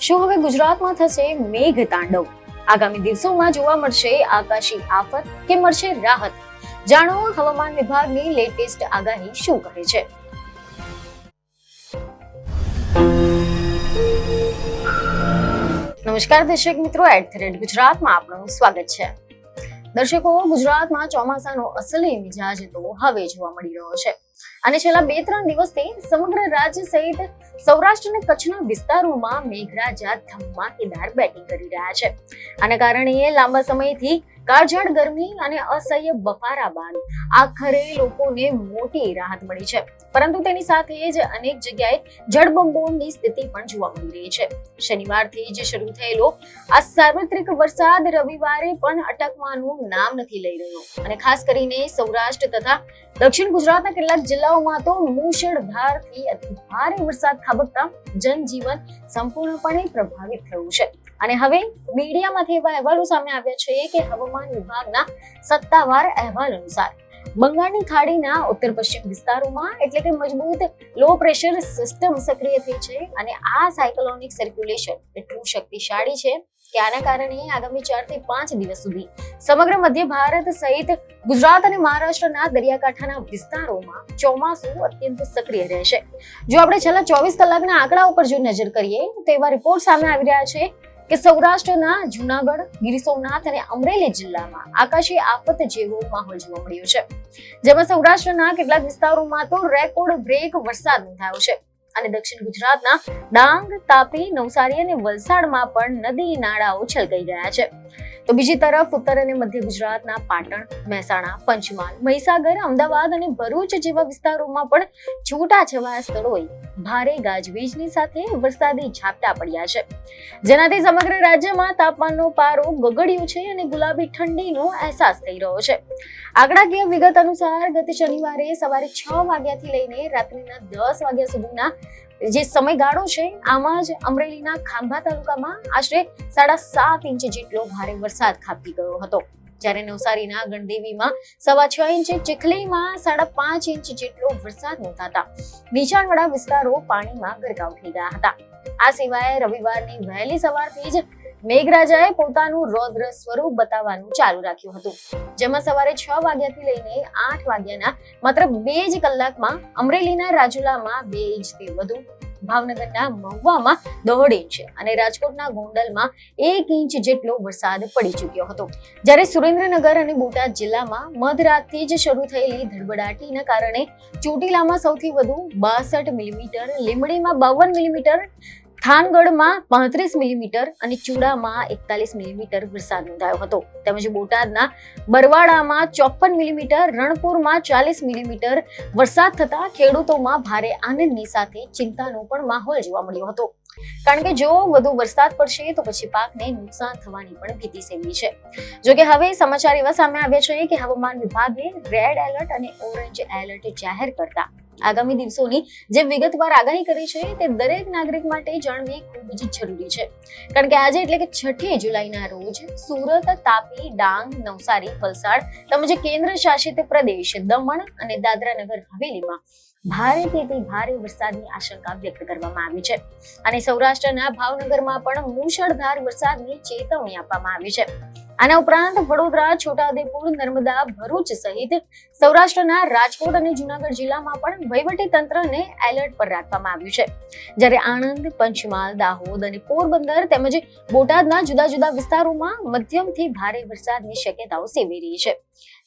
શું હવે ગુજરાતમાં થશે મેઘ તાંડવ? આગામી દિવસોમાં જોવા મળશે આકાશી આફત કે મળશે રાહત? જાણો હવામાન વિભાગની લેટેસ્ટ આગાહી શું કહે છે. નમસ્કાર દર્શક મિત્રો, @ગુજરાતમાં આપનું સ્વાગત છે. દર્શકો, ગુજરાતમાં ચોમાસાનો અસલી મિજાજ તો હવે જોવા મળી રહ્યો છે અને છેલ્લા 2-3 દિવસથી સમગ્ર રાજ્ય સહિત સૌરાષ્ટ્ર અને કચ્છના વિસ્તારોમાં મેઘરાજા ધમાકેદાર બેટિંગ કરી રહ્યા છે. આને કારણે લાંબા સમયથી કાળઝાળ ગરમી અને અસહ્ય બફારા બાદ આખરે લોકોને મોટી રાહત મળી છે, પરંતુ તેની સાથે જ અનેક જગ્યાએ જળબંબોળની સ્થિતિ પણ જોવા મળી રહી છે. શનિવારથી જ શરૂ થયેલો આ સાર્વત્રિક વરસાદ રવિવારે પણ અટકવાનું નામ નથી લઈ રહ્યો અને ખાસ કરીને સૌરાષ્ટ્ર તથા દક્ષિણ ગુજરાતના કેટલાક જિલ્લાઓમાં તો મુશળધારથી અતિ ભારે વરસાદ ખાબકતા જનજીવન સંપૂર્ણપણે પ્રભાવિત થયું છે. અને હવે મીડિયામાંથી એવા અહેવાલો સામે આવ્યા છે કે હવામાન વિભાગના સત્તાવાર અહેવાલ અનુસાર બંગાળની ખાડીના ઉત્તર પશ્ચિમ વિસ્તારોમાં એટલે કે મજબૂત લો પ્રેશર સિસ્ટમ સક્રિય થઈ છે અને આ સાયક્લોનિક સર્ક્યુલેશન એટલું શક્તિશાળી છે કે આના કારણે આગામી 4 થી 5 દિવસ સુધી સમગ્ર મધ્ય ભારત સહિત ગુજરાત અને મહારાષ્ટ્રના દરિયાકાંઠાના વિસ્તારોમાં ચોમાસું અત્યંત સક્રિય રહેશે. જો આપણે છેલ્લા 24 કલાકના આંકડા ઉપર જો નજર કરીએ તો એવા રિપોર્ટ સામે આવી રહ્યા છે કે સૌરાષ્ટ્રના જૂનાગઢ, ગીર સોમનાથ અને અમરેલી જિલ્લામાં આકાશી આફત જેવો માહોલ જોવા મળ્યો છે, જેમાં સૌરાષ્ટ્રના કેટલાક વિસ્તારોમાં તો રેકોર્ડ બ્રેક વરસાદ નોંધાયો છે અને દક્ષિણ ગુજરાતના ડાંગ, તાપી, નવસારી અને વલસાડમાં પણ નદી નાળાઓ છલકાઈ ગયા છે. તો બીજી તરફ ઉત્તર અને મધ્ય ગુજરાતના પાટણ, મહેસાણા, પંચમહાલ, મહીસાગર, અમદાવાદ અને ભરૂચ જેવા વિસ્તારોમાં પણ છૂટાછવાયા સ્થળોએ ભારે ગાજવીજની સાથે વરસાદી ઝાપટા પડ્યા છે, જેનાથી સમગ્ર રાજ્યમાં તાપમાનનો પારો ગગડ્યો છે અને ગુલાબી ઠંડીનો અહેસાસ થઈ રહ્યો છે. આંકડાકીય વિગત અનુસાર ગત શનિવારે સવારે 6 વાગ્યાથી લઈને રાત્રિના 10 વાગ્યા સુધીના જે સમયગાળો છે આમાં જ અમરેલીના ખાંભા તાલુકામાં આશરે 7.5 ઇંચ જેટલો ભારે વરસાદ ખાબકી ગયો હતો, જ્યારે નવસારીના ગણદેવીમાં 6.25 ઇંચ, ચીખલીમાં 5.5 ઇંચ જેટલો વરસાદ નોંધાતા નીચાણવાળા વિસ્તારો પાણીમાં ગરકાવ થઈ ગયા હતા. આ સિવાય રવિવારની વહેલી સવારથી જ મેઘરાજાએ પોતાનું રૌદ્ર સ્વરૂપ બતાવવાનું ચાલુ રાખ્યું હતું, જેમાં સવારે 6 વાગ્યાથી લઈને 8 વાગ્યાના માત્ર 2 જ કલાકમાં અમરેલીના રાજુલામાં 2 ઇંચથી વધુ, ભાવનગરના મહુવામાં 1.5 ઇંચ અને રાજકોટના ગોંડલમાં 1 ઇંચ જેટલો વરસાદ પડી ચૂક્યો હતો, જ્યારે સુરેન્દ્રનગર અને બોટાદ જિલ્લામાં મધરાતથી જ શરૂ થયેલી ધડબડાટીના કારણે ચોટીલામાં સૌથી વધુ 62 મિલીમીટર, લીંબડીમાં 52 મિલીમીટર, થાનગઢમાં 35 મિલીમીટર અને ચુડામાં 41 મિલીમીટર વરસાદ નોંધાયો હતો, તેમજ બોટાદના બરવાડામાં 54 મિલીમીટર, રણપુરમાં 40 મિલીમીટર વરસાદ થતા ખેડૂતોમાં ભારે આનંદની સાથે ચિંતાનો પણ માહોલ જોવા મળ્યો હતો, કારણ કે જો વધુ વરસાદ પડશે તો પછી પાકને નુકસાન થવાની પણ ભીતિ સેવી છે. જોકે હવે સમાચાર એવા સામે આવ્યા છે કે હવામાન વિભાગે રેડ એલર્ટ અને ઓરેન્જ એલર્ટ જાહેર કરતા આગામી દિવસોની જે વિગતવાર આગાહી કરી છે તે દરેક નાગરિક માટે જાણવી ખૂબ જ જરૂરી છે, કારણ કે આજે એટલે કે 6 જુલાઈના રોજ સુરત, તાપી, ડાંગ, નવસારી, વલસાડ તેમજ કેન્દ્ર શાસિત પ્રદેશ દમણ અને દાદરા નગર હવેલીમાં ભારેથી ભારે વરસાદની આશંકા વ્યક્ત કરવામાં આવી છે અને સૌરાષ્ટ્રના ભાવનગરમાં પણ મુશળધાર વરસાદની ચેતવણી આપવામાં આવી છે. આના ઉપરાંત વડોદરા, છોટાઉદેપુર, નર્મદા, ભરૂચ સહિત સૌરાષ્ટ્રના રાજકોટ અને જૂનાગઢ જિલ્લામાં પણ વહીવટી તંત્રને એલર્ટ પર રાખવામાં આવ્યું છે, જ્યારે આણંદ, પંચમહાલ, દાહોદ અને પોરબંદર તેમજ બોટાદના જુદા જુદા વિસ્તારોમાં મધ્યમથી ભારે વરસાદની શક્યતાઓ સેવી રહી છે.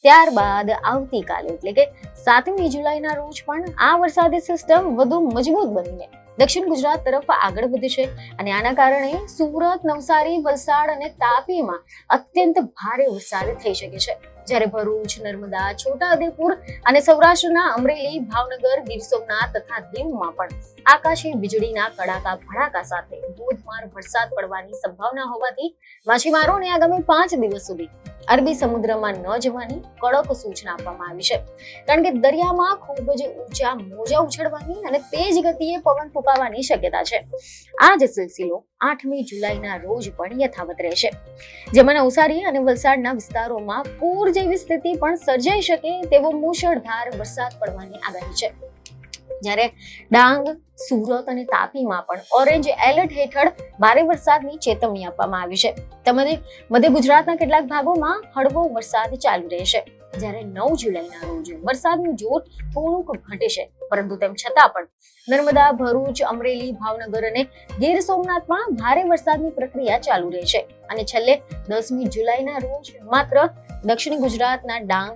ત્યારબાદ આવતીકાલે એટલે કે 7મી જુલાઈના રોજ પણ આ વરસાદી સિસ્ટમ વધુ મજબૂત બનીને દક્ષિણ ગુજરાત તરફ આગળ વધશે અને આના કારણે સુરત, નવસારી, વલસાડ અને તાપીમાં અત્યંત ભારે વરસાદ થઈ શકે છે, જ્યારે ભરૂચ, નર્મદા, છોટાઉદેપુર અને સૌરાષ્ટ્રના અમરેલી, ભાવનગર, ગીર સોમનાથ તથા દીવમાં પણ આકાશી વીજળીના કડાકા ભડાકા સાથે ધોધમાર વરસાદ પડવાની સંભાવના હોવાથી માછીમારોને આગામી 5 દિવસ સુધી અરબી સમુદ્રમાં ન જવાની કડક સૂચના આપવામાં આવી છે, કારણ કે દરિયામાં ખૂબ જ ઊંચા મોજા ઉછળવાની અને તેજ ગતિએ પવન ફૂંકાવાની શક્યતા છે. આ જ સિલસિલો 8મી જુલાઈના રોજ પણ યથાવત રહેશે, જેમાં નવસારી અને વલસાડના વિસ્તારોમાં પૂર જેવી સ્થિતિ પણ સર્જાઈ શકે તેવો મુશળધાર વરસાદ પડવાની આગાહી છે. જ્યારે ડાંગ, સુરત અને તાપીમાં પણ ઓરેન્જ એલર્ટ હેઠળ ભારે વરસાદની ચેતવણી આપવામાં આવી છે. તેમજ મધ્ય ગુજરાતના કેટલાક ભાગોમાં હળવો વરસાદ ચાલુ રહેશે. જ્યારે 9 જુલાઈના રોજ વરસાદનું જોર થોડુંક ઘટે છે, પરંતુ તેમ છતાં પણ નર્મદા, ભરૂચ, અમરેલી, ભાવનગર અને ગીર સોમનાથમાં ભારે વરસાદની પ્રક્રિયા ચાલુ રહેશે. અને છેલ્લે 10મી જુલાઈના રોજ માત્ર દક્ષિણ ગુજરાતના ડાંગ,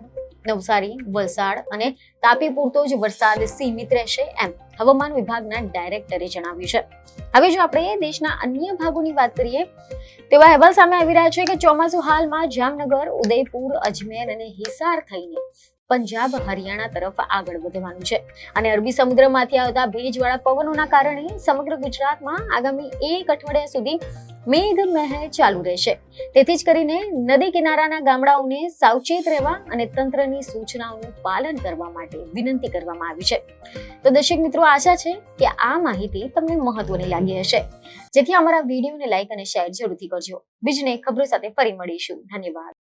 નવસારી, વલસાડ અને તાપી પૂરતો જ વરસાદ સીમિત રહેશે, એમ હવામાન વિભાગના ડાયરેક્ટરે જણાવ્યું છે. હવે જો આપણે દેશના અન્ય ભાગોની વાત કરીએ, તેવા અહેવાલ સામે આવી રહ્યા છે કે ચોમાસું હાલમાં જામનગર, ઉદયપુર, અજમેર અને હિસાર થઈને પંજાબ, હરિયાણા તરફ આગળ વધવાનું છે. અને અરબી સમુદ્રમાંથી આવતા ભેજવાળા પવનોના કારણે સમગ્ર ગુજરાતમાં આગામી 1 અઠવાડિયા સુધી મેઘમહેર ચાલુ રહેશે. તેથી જ કરીને નદી કિનારાના ગામડાઓને સાવચેત રહેવા અને તંત્રની સૂચનાઓનું પાલન કરવા માટે વિનંતી કરવામાં આવી છે. તો દર્શક મિત્રો, આશા છે કે આ માહિતી તમને મહત્વની લાગી હશે. જેથી અમારા વિડીયોને લાઈક અને શેર જરૂરથી કરજો. બીજને ખબરો સાથે ફરી મળીશું. ધન્યવાદ.